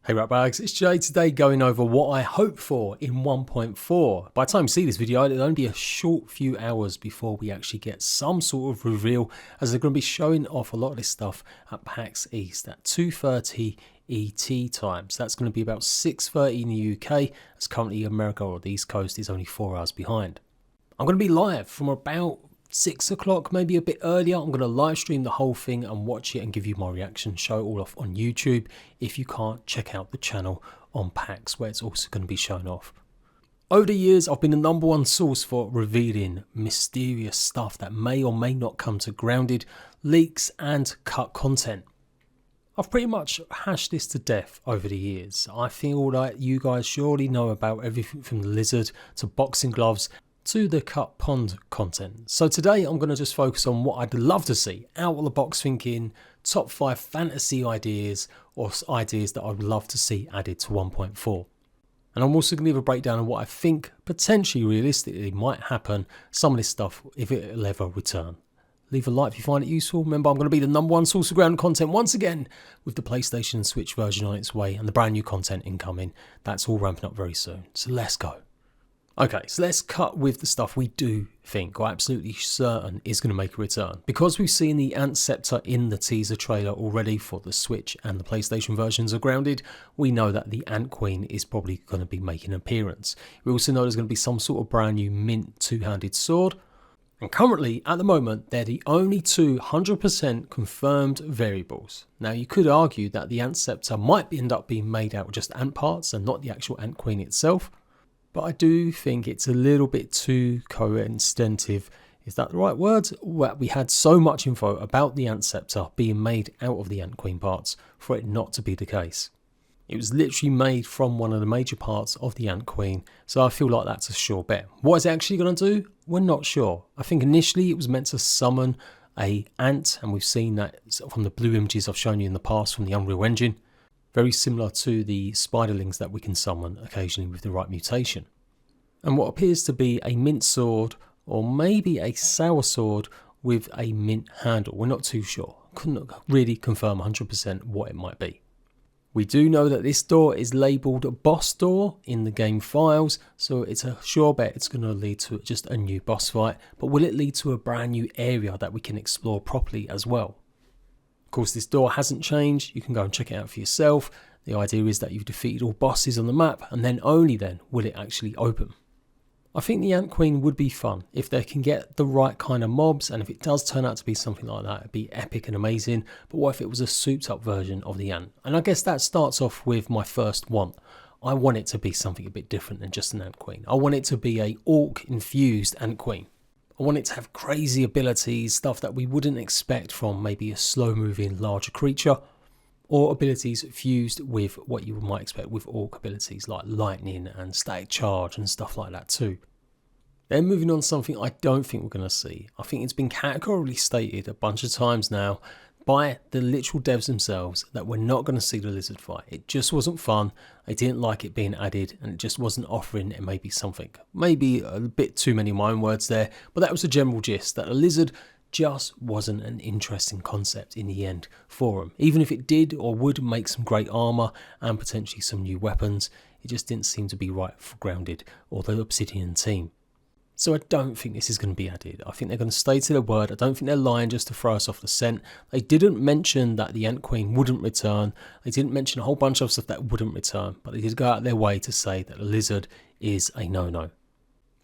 Hey ratbags, it's Jade today going over what I hope for in 1.4. By the time you see this video, it'll only be a short few hours before we actually get some sort of reveal, as they're going to be showing off a lot of this stuff at PAX East at 2:30 ET time. So that's going to be about 6:30 in the UK, as currently America or the East Coast is only 4 hours behind. I'm going to be live from about 6 o'clock, maybe a bit earlier. I'm going to live stream the whole thing and watch it and give you my reaction, show it all off on YouTube. If you can't, check out the channel on PAX where it's also going to be shown off. Over the years, I've been the #1 source for revealing mysterious stuff that may or may not come to grounded, leaks and cut content. I've pretty much hashed this to death over the years. I feel like you guys surely know about everything from the lizard to boxing gloves to the cut pond content. So today I'm going to just focus on what I'd love to see out of the box thinking, top 5 fantasy ideas or ideas that I'd love to see added to 1.4. And I'm also going to give a breakdown of what I think potentially realistically might happen, some of this stuff if it'll ever return. Leave a like if you find it useful. Remember, I'm going to be the #1 source of ground content once again, with the PlayStation and Switch version on its way and the brand new content incoming. That's all ramping up very soon. So let's go. Okay, so let's cut with the stuff we do think, or absolutely certain, is going to make a return. Because we've seen the Ant Scepter in the teaser trailer already for the Switch and the PlayStation versions of Grounded, we know that the Ant Queen is probably going to be making an appearance. We also know there's going to be some sort of brand new mint two-handed sword. And currently, at the moment, they're the only two 100% confirmed variables. Now, you could argue that the Ant Scepter might end up being made out of just ant parts and not the actual Ant Queen itself. But I do think it's a little bit too coincidental, is that the right word? Well, we had so much info about the Ant Scepter being made out of the Ant Queen parts for it not to be the case. It was literally made from one of the major parts of the Ant Queen, so I feel like that's a sure bet. What is it actually going to do? We're not sure. I think initially it was meant to summon a ant, and we've seen that from the blue images I've shown you in the past from the Unreal Engine. Very similar to the spiderlings that we can summon occasionally with the right mutation. And what appears to be a mint sword, or maybe a sour sword with a mint handle. We're not too sure. Couldn't really confirm 100% what it might be. We do know that this door is labelled boss door in the game files, so it's a sure bet it's going to lead to just a new boss fight. But will it lead to a brand new area that we can explore properly as well? Of course, this door hasn't changed. You can go and check it out for yourself. The idea is that you've defeated all bosses on the map, and then only then will it actually open. I think the Ant Queen would be fun if they can get the right kind of mobs, and if it does turn out to be something like that, it'd be epic and amazing. But what if it was a souped up version of the Ant? And I guess that starts off with my first want. I want it to be something a bit different than just an Ant Queen. I want it to be a orc infused Ant Queen. I want it to have crazy abilities, stuff that we wouldn't expect from maybe a slow moving larger creature, or abilities fused with what you might expect with orc abilities like lightning and static charge and stuff like that too. Then moving on to something I don't think we're going to see. I think it's been categorically stated a bunch of times now by the literal devs themselves that we're not going to see the lizard fight. It just wasn't fun, they didn't like it being added, and it just wasn't offering it maybe something. Maybe a bit too many of my own words there, but that was the general gist, that a lizard just wasn't an interesting concept in the end for them. Even if it did or would make some great armour and potentially some new weapons, it just didn't seem to be right for Grounded or the Obsidian team. So I don't think this is going to be added. I think they're going to stay to their word. I don't think they're lying just to throw us off the scent. They didn't mention that the Ant Queen wouldn't return. They didn't mention a whole bunch of stuff that wouldn't return, but they did go out of their way to say that the lizard is a no-no.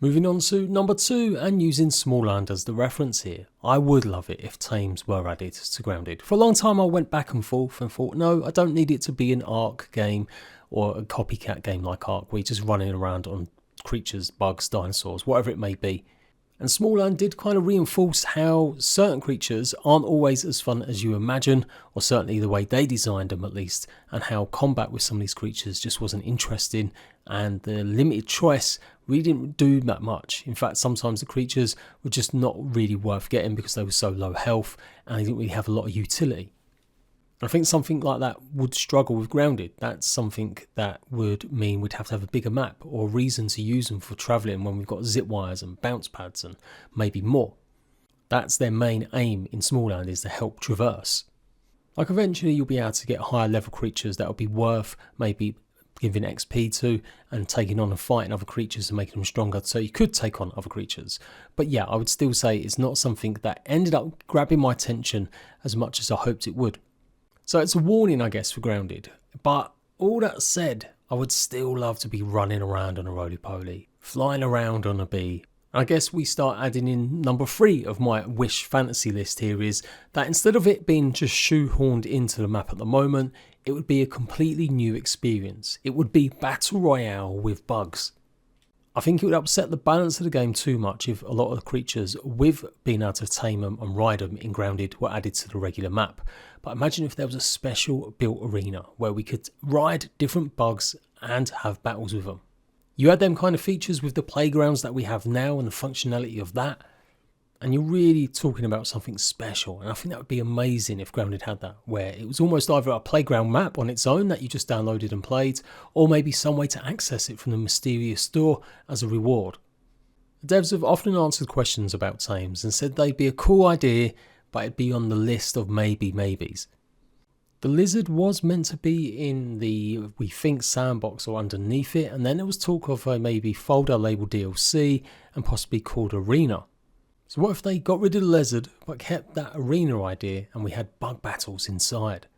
Moving on to number 2, and using Smallland as the reference here. I would love it if tames were added to Grounded. For a long time I went back and forth and thought, no, I don't need it to be an Ark game or a copycat game like Ark, where you're just running around on creatures, bugs, dinosaurs, whatever it may be. And Smallland did kind of reinforce how certain creatures aren't always as fun as you imagine, or certainly the way they designed them at least, and how combat with some of these creatures just wasn't interesting, and the limited choice really didn't do that much. In fact, sometimes the creatures were just not really worth getting because they were so low health and they didn't really have a lot of utility. I think something like that would struggle with Grounded. That's something that would mean we'd have to have a bigger map or a reason to use them for travelling when we've got zip wires and bounce pads and maybe more. That's their main aim in Smallland, is to help traverse. Like eventually you'll be able to get higher level creatures that will be worth maybe giving XP to and taking on and fighting other creatures and making them stronger, so you could take on other creatures. But yeah, I would still say it's not something that ended up grabbing my attention as much as I hoped it would. So it's a warning, I guess, for Grounded. But all that said, I would still love to be running around on a roly-poly, flying around on a bee. I guess we start adding in number 3 of my wish fantasy list here is that instead of it being just shoehorned into the map at the moment, it would be a completely new experience. It would be Battle Royale with bugs. I think it would upset the balance of the game too much if a lot of the creatures with being able to tame them and ride them in Grounded were added to the regular map. But imagine if there was a special built arena where we could ride different bugs and have battles with them. You had them kind of features with the playgrounds that we have now and the functionality of that, and you're really talking about something special. And I think that would be amazing if Grounded had that, where it was almost either a playground map on its own that you just downloaded and played, or maybe some way to access it from the mysterious store as a reward. The devs have often answered questions about tames and said they'd be a cool idea, but it'd be on the list of maybes. The lizard was meant to be in the, we think, sandbox or underneath it, and then there was talk of a maybe folder labeled DLC and possibly called Arena. So what if they got rid of the lizard but kept that arena idea and we had bug battles inside?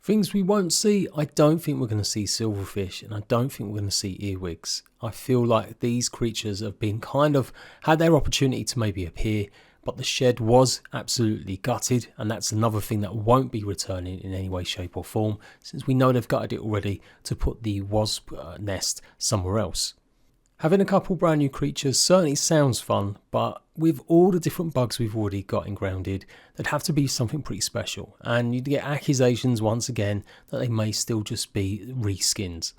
Things we won't see, I don't think we're going to see silverfish, and I don't think we're going to see earwigs. I feel like these creatures have been kind of had their opportunity to maybe appear, but the shed was absolutely gutted, and that's another thing that won't be returning in any way, shape or form, since we know they've gutted it already to put the wasp nest somewhere else. Having a couple brand new creatures certainly sounds fun, but with all the different bugs we've already got in Grounded, there'd have to be something pretty special, and you'd get accusations once again that they may still just be reskins.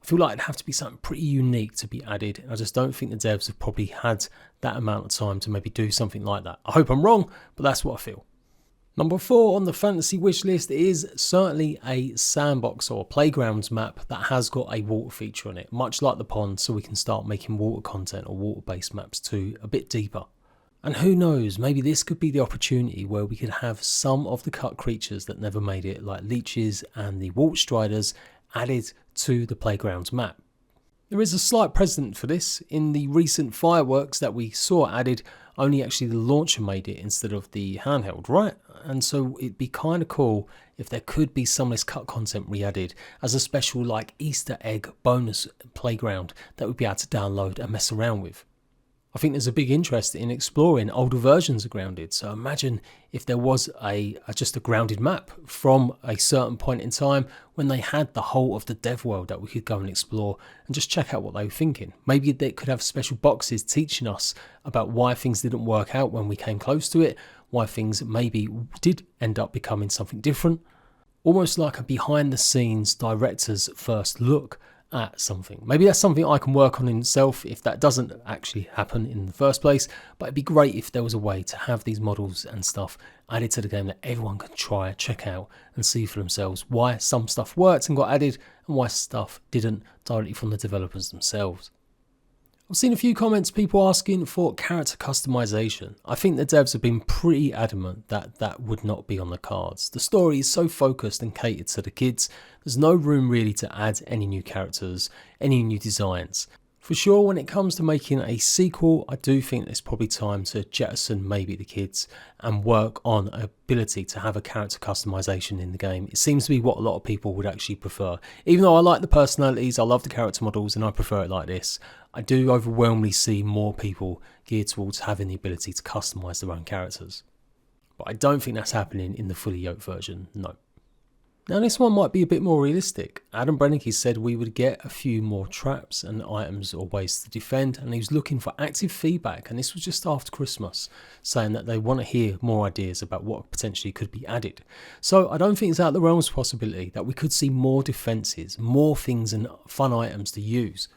I feel like it'd have to be something pretty unique to be added. I just don't think the devs have probably had that amount of time to maybe do something like that. I hope I'm wrong, but that's what I feel. Number 4 on the fantasy wish list is certainly a sandbox or playgrounds map that has got a water feature on it, much like the pond, so we can start making water content or water-based maps too a bit deeper. And who knows, maybe this could be the opportunity where we could have some of the cut creatures that never made it, like leeches and the water striders, added to the playgrounds map. There is a slight precedent for this. In the recent fireworks that we saw added, only actually the launcher made it instead of the handheld, right? And so it'd be kind of cool if there could be some of this cut content re-added as a special like Easter egg bonus playground that we'd be able to download and mess around with. I think there's a big interest in exploring older versions of Grounded, so imagine if there was just a Grounded map from a certain point in time when they had the whole of the dev world that we could go and explore and just check out what they were thinking. Maybe they could have special boxes teaching us about why things didn't work out when we came close to it, why things maybe did end up becoming something different. Almost like a behind the scenes director's first look at something. Maybe that's something I can work on in itself if that doesn't actually happen in the first place, but it'd be great if there was a way to have these models and stuff added to the game that everyone could try, check out and see for themselves why some stuff worked and got added and why stuff didn't directly from the developers themselves. I've seen a few comments, people asking for character customization. I think the devs have been pretty adamant that that would not be on the cards. The story is so focused and catered to the kids, there's no room really to add any new characters, any new designs. For sure, when it comes to making a sequel, I do think it's probably time to jettison maybe the kids and work on ability to have a character customization in the game. It seems to be what a lot of people would actually prefer. Even though I like the personalities, I love the character models and I prefer it like this, I do overwhelmingly see more people geared towards having the ability to customize their own characters. But I don't think that's happening in the fully yoked version, no. Now this one might be a bit more realistic. Adam Brennick said we would get a few more traps and items or ways to defend, and he was looking for active feedback, and this was just after Christmas, saying that they want to hear more ideas about what potentially could be added. So I don't think it's out of the realms of possibility that we could see more defences, more things and fun items to use.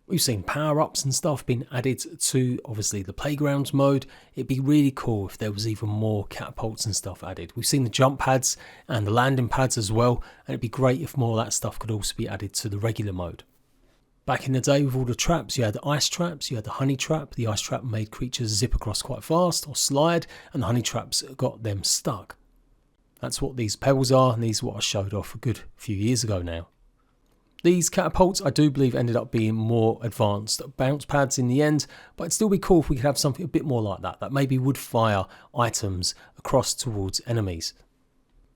We've seen power-ups and stuff being added to, obviously, the playgrounds mode. It'd be really cool if there was even more catapults and stuff added. We've seen the jump pads and the landing pads as well, and it'd be great if more of that stuff could also be added to the regular mode. Back in the day with all the traps, you had the ice traps, you had the honey trap. The ice trap made creatures zip across quite fast or slide, and the honey traps got them stuck. That's what these pebbles are, and these are what I showed off a good few years ago now. These catapults I do believe ended up being more advanced bounce pads in the end, but it'd still be cool if we could have something a bit more like that, that maybe would fire items across towards enemies.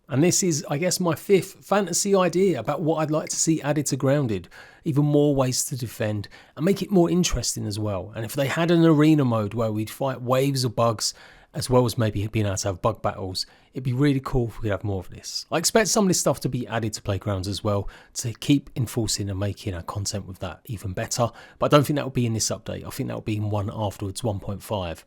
And this is, I guess, my 5th fantasy idea about what I'd like to see added to Grounded. Even more ways to defend and make it more interesting as well. And if they had an arena mode where we'd fight waves of bugs, as well as maybe being able to have bug battles, it'd be really cool if we could have more of this. I expect some of this stuff to be added to Playgrounds as well, to keep enforcing and making our content with that even better. But I don't think that will be in this update. I think that will be in one afterwards, 1.5.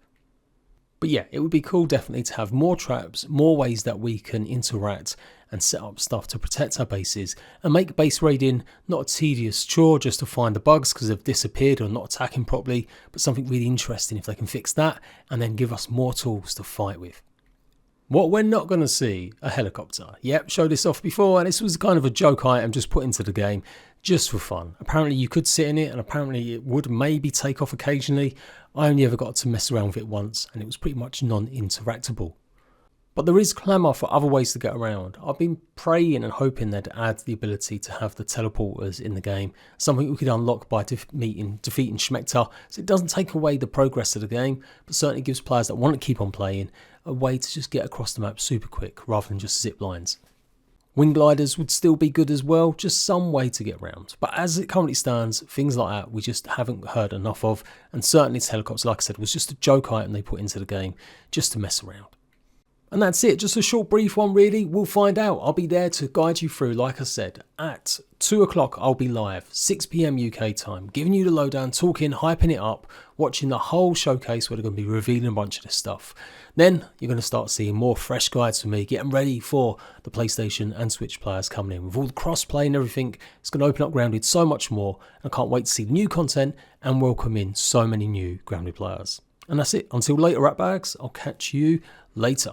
But yeah, it would be cool definitely to have more traps, more ways that we can interact and set up stuff to protect our bases and make base raiding not a tedious chore just to find the bugs because they've disappeared or not attacking properly, but something really interesting if they can fix that and then give us more tools to fight with. What we're not going to see, a helicopter. Yep, showed this off before, and this was kind of a joke item just put into the game just for fun. Apparently you could sit in it, and apparently it would maybe take off occasionally. I only ever got to mess around with it once, and it was pretty much non-interactable. But there is clamour for other ways to get around. I've been praying and hoping they'd add the ability to have the teleporters in the game, something we could unlock by defeating Schmector, so it doesn't take away the progress of the game, but certainly gives players that want to keep on playing a way to just get across the map super quick rather than just zip lines. Wing gliders would still be good as well, just some way to get around. But as it currently stands, things like that we just haven't heard enough of, and certainly helicopters, like I said, was just a joke item they put into the game just to mess around. And that's it, just a short brief one really. We'll find out. I'll be there to guide you through, like I said. At 2 o'clock I'll be live, 6 PM UK time, giving you the lowdown, talking, hyping it up, watching the whole showcase where they're going to be revealing a bunch of this stuff. Then you're going to start seeing more fresh guides from me, getting ready for the PlayStation and Switch players coming in. With all the cross-play and everything, it's going to open up Grounded so much more. I can't wait to see the new content and welcome in so many new Grounded players. And that's it. Until later, Ratbags, I'll catch you later.